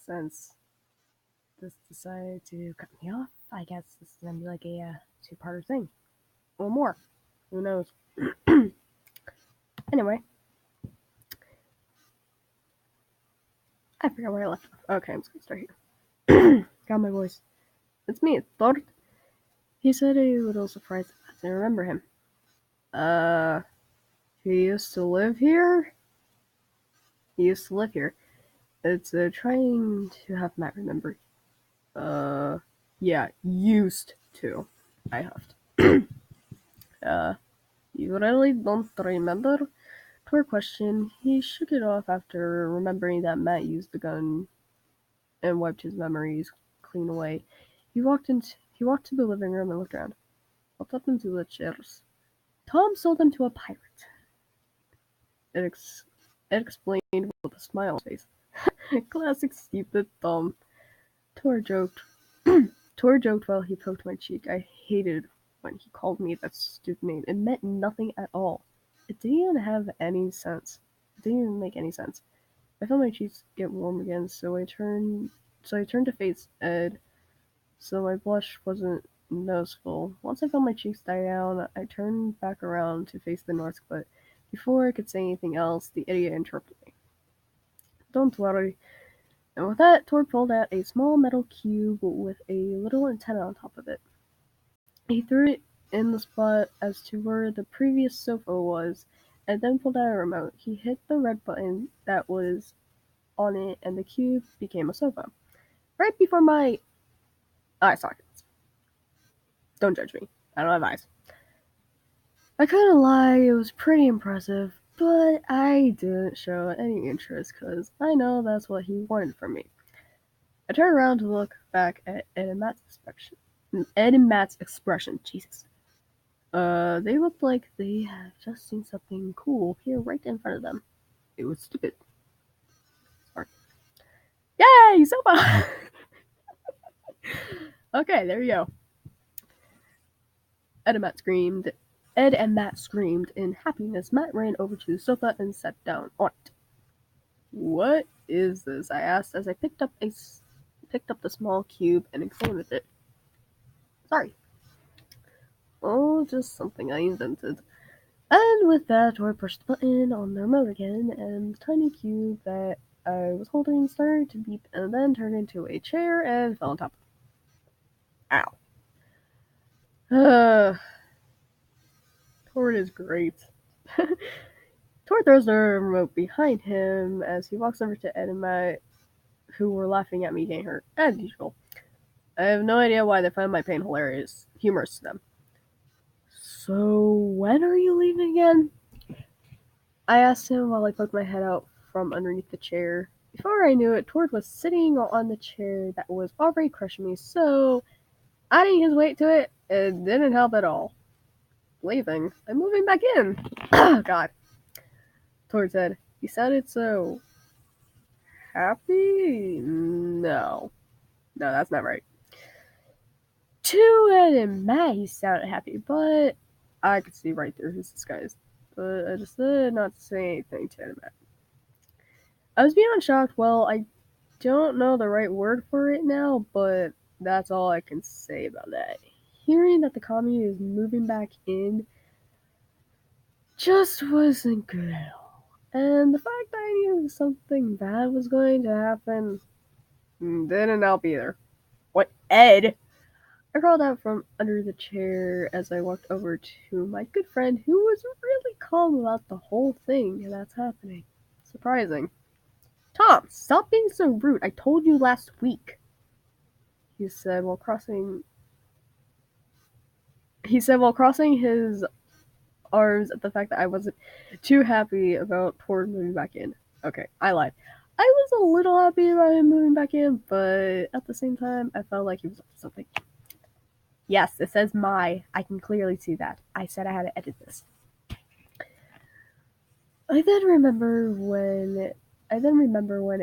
since this decided to cut me off, I guess this is gonna be like a two-parter thing. Or more. Who knows? Anyway. I forgot where I left off. Okay, I'm just gonna start here. Got my voice. It's me, Thor. He said, a little surprised that I didn't remember him. He used to live here? He used to live here. It's trying to have Matt remember. Yeah, used to. I huffed. You really don't remember? To her question, he shook it off after remembering that Matt used the gun and wiped his memories clean away. He walked to the living room and looked around. Popped up into the chairs. Tom sold them to a pirate. It explained with a smile on his face. Classic stupid Tom. Tor joked. Tor joked while he poked my cheek. I hated when he called me that stupid name. It meant nothing at all. It didn't even have any sense. It didn't even make any sense. I felt my cheeks get warm again, so I turned to face Ed, so my blush wasn't noticeable. Once I felt my cheeks die down, I turned back around to face the north, but before I could say anything else, the idiot interrupted me. Don't worry. And with that, Tor pulled out a small metal cube with a little antenna on top of it. He threw it in the spot as to where the previous sofa was, and then pulled out a remote. He hit the red button that was on it, and the cube became a sofa. Right before my eye sockets. Don't judge me. I don't have eyes. I couldn't lie, it was pretty impressive, but I didn't show any interest because I know that's what he wanted from me. I turned around to look back at Ed and Matt's expression. Jesus. They looked like they had just seen something cool appear right in front of them. It was stupid. Sorry. Yay! Sofa! Okay, there you go. Ed and Matt screamed in happiness. Matt ran over to the sofa and sat down on it. What is this? I asked as I picked up the small cube and examined it. Sorry. Oh, just something I invented. And with that, Tor pushed the button on the remote again, and the tiny cube that I was holding started to beep and then turned into a chair and fell on top of it. Ow. Tor is great. Tor throws the remote behind him as he walks over to Ed and Matt, who were laughing at me getting hurt, as usual. I have no idea why they find my pain humorous to them. So, when are you leaving again? I asked him while I poked my head out from underneath the chair. Before I knew it, Tord was sitting on the chair that was already crushing me, so adding his weight to it didn't help at all. Leaving? I'm moving back in. Oh, God. Tord said. He sounded so happy? No, that's not right. To Ed and Matt, he sounded happy, but I could see right through his disguise. But I decided not to say anything to Ed and Matt. I was beyond shocked. Well, I don't know the right word for it now, but that's all I can say about that. Hearing that the commie is moving back in just wasn't good at all. And the fact that I knew something bad was going to happen didn't help either. What, Ed? I crawled out from under the chair as I walked over to my good friend, who was really calm about the whole thing that's happening. Surprising. Tom, stop being so rude. I told you last week, he said while crossing his arms at the fact that I wasn't too happy about Tord moving back in. Okay, I lied. I was a little happy about him moving back in, but at the same time, I felt like he was up to something. Yes, it says my. I can clearly see that. I said I had to edit this. I then remember when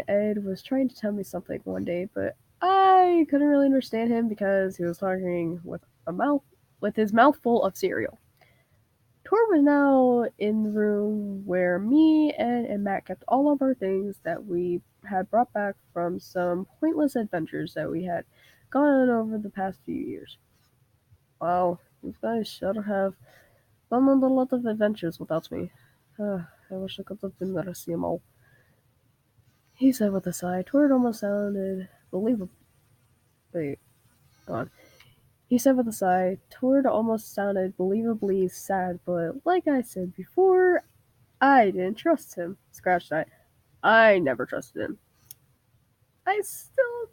Ed was trying to tell me something one day, but I couldn't really understand him because he was talking with his mouth full of cereal. Tor was now in the room where me, Ed, and Matt kept all of our things that we had brought back from some pointless adventures that we had gone on over the past few years. Wow, you guys should have gone on a lot of adventures without me. I wish I could have been there to see them all. He said with a sigh. Tor almost sounded believable. Wait, go on. He said with a sigh. Tord almost sounded believably sad, but like I said before, I didn't trust him. Scratch that. I never trusted him. I still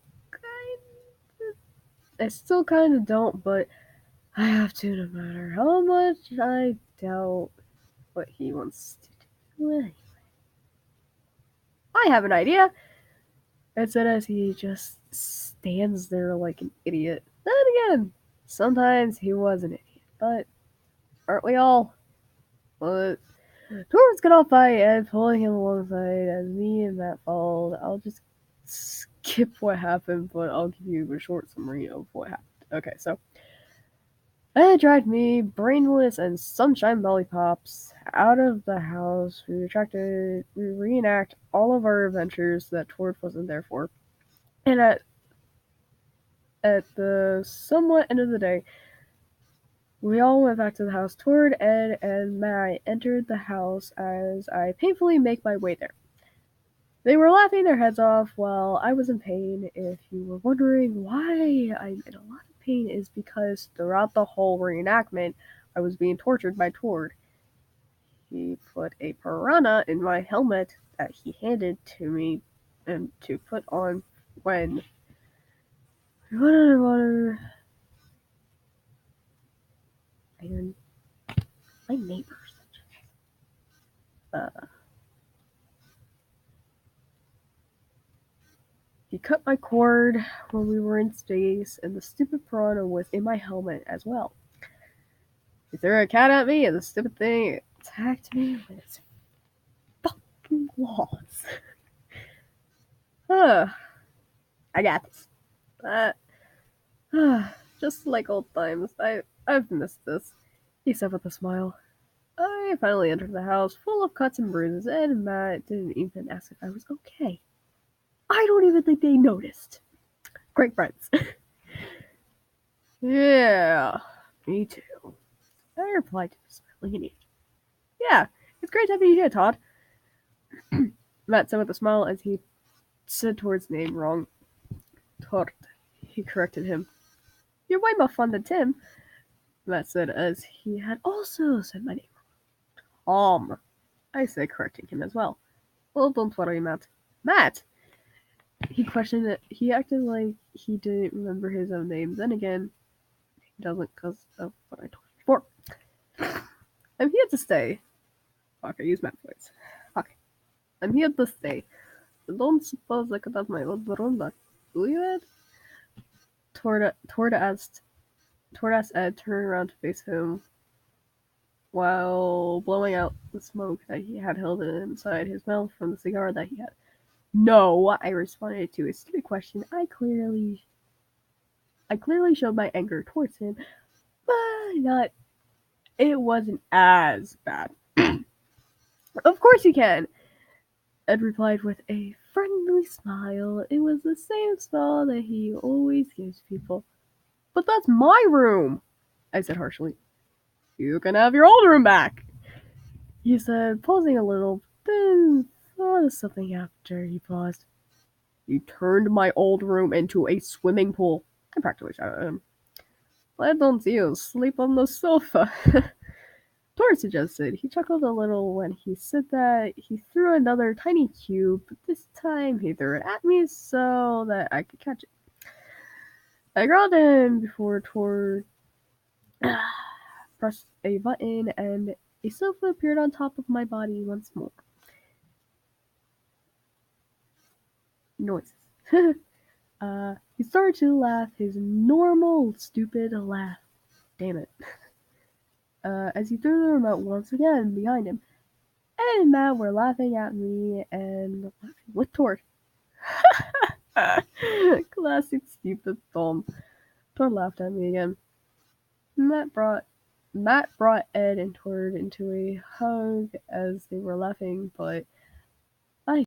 I still kind of don't, but I have to no matter how much I doubt what he wants to do. Anyway, I have an idea. It said as he just stands there like an idiot. Then again, sometimes he was an idiot, but aren't we all? But Torrance got off by Ed, pulling him alongside as me and Matt followed. I'll just skip what happened, but I'll give you a short summary of what happened. Okay, so Ed dragged me, brainless and sunshine lollipops, out of the house. We reenact all of our adventures that Tord wasn't there for. And at the somewhat end of the day, we all went back to the house. Tord, Ed, and Matt entered the house as I painfully make my way there. They were laughing their heads off while I was in pain. If you were wondering why I'm in a lot of pain, is because throughout the whole reenactment, I was being tortured by Tord. He put a piranha in my helmet that he handed to me and to put on when we went underwater. And my neighbors. Uh, he cut my cord when we were in space, and the stupid piranha was in my helmet as well. He threw a cat at me, and the stupid thing attacked me with its fucking claws. I got this. Just like old times, I've missed this, he said with a smile. I finally entered the house, full of cuts and bruises, and Matt didn't even ask if I was okay. I don't even think they noticed. Great friends. Yeah, me too, I replied to his smiling. Yeah, it's great to have you here, Todd, Matt said with a smile as he said Tord's name wrong. Tord, he corrected him. You're way more fun than Tim, Matt said as he had also said my name wrong. I said, correcting him as well. Well, don't worry, Matt. Matt? He questioned it. He acted like he didn't remember his own name. Then again, he doesn't because of what I told you before. I'm here to stay. Fuck, I use Matt voice. Fuck. I'm here to stay. I don't suppose I could have my own room back. Do you, Ed? Tord asked Ed, turning around to face him while blowing out the smoke that he had held inside his mouth from the cigar that he had. No, I responded to his stupid question. I clearly showed my anger towards him, but it wasn't as bad. Of course you can, Ed replied with a friendly smile. It was the same smile that he always gives people. But that's my room, I said harshly. You can have your old room back, he said, pausing a little, then thought of something after he paused. You turned my old room into a swimming pool. I practically shouted at him. Why don't you sleep on the sofa? Tor suggested. He chuckled a little when he said that. He threw another tiny cube, but this time he threw it at me so that I could catch it. I growled at him before Tor pressed a button and a sofa appeared on top of my body once more. Noises. He started to laugh his normal, stupid laugh. Damn it. As he threw the remote once again behind him. Ed and Matt were laughing at me and laughing with Tord. Classic stupid Tom. Tord laughed at me again. Matt brought Matt brought Ed and Tord into a hug as they were laughing, but I